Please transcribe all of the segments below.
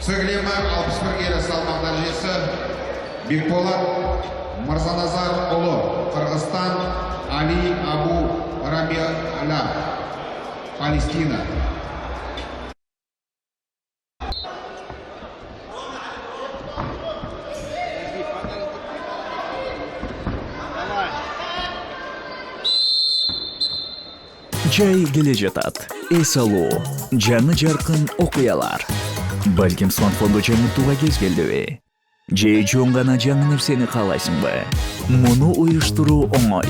Сөйлемі 61 келі салмақ дәрежесі Бекболат Мырзаназар ұлы, Қырғызстан, Али Абу Раби'аля, Палестина. Жай келе жатат. Эс алуу, жаңы жаркын окуялар. Балким смартфонду жаңыртууга кез келдиби? Же жөн гана жаңы нерсени каалайсыңбы? Муну уюштуруу оңой.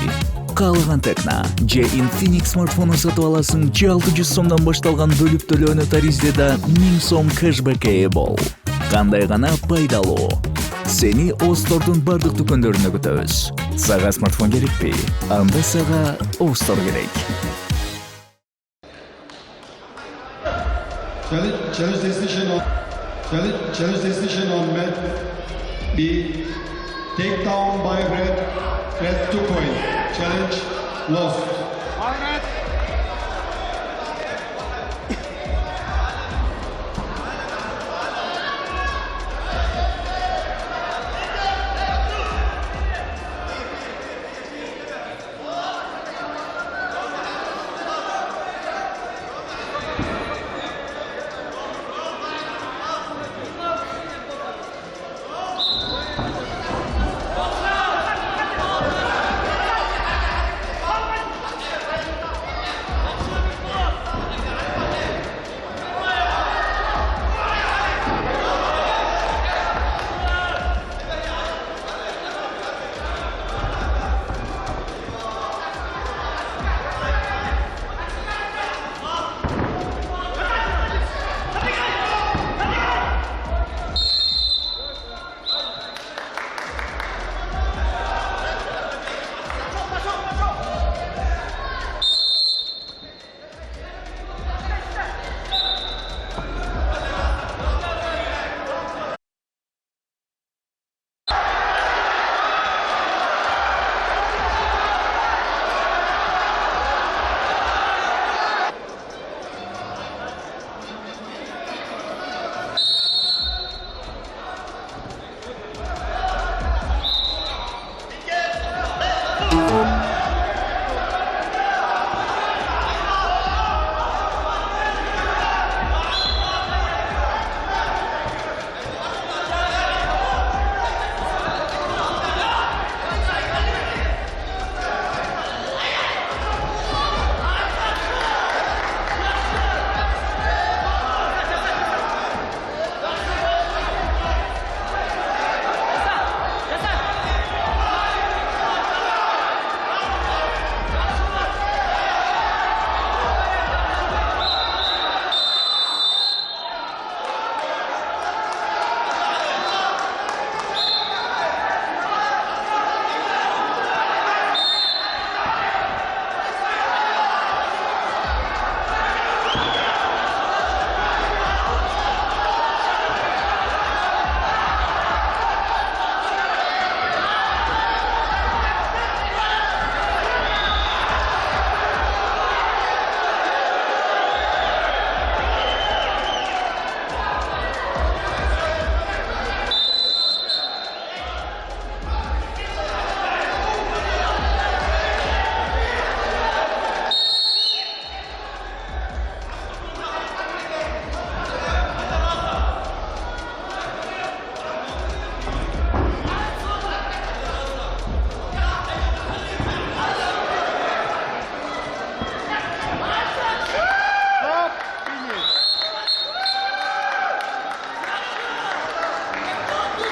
Каалаган Текна же Infinix смартфонун сатып аласың, же 600 сомдон башталган бөлүп төлөөнү таризде 1000 сом кэшбэкке ээ бол. Кандай гана пайдалуу. Сени Остордун бардык дүкөндөрүнө күтөбүз. Сага смартфон керекпи? Анда сага Остор керек. Challenge decision on mat B. Takedown by red 2 point. Challenge lost.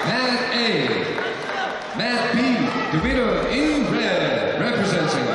Mat A. Mat B, the winner in red, representing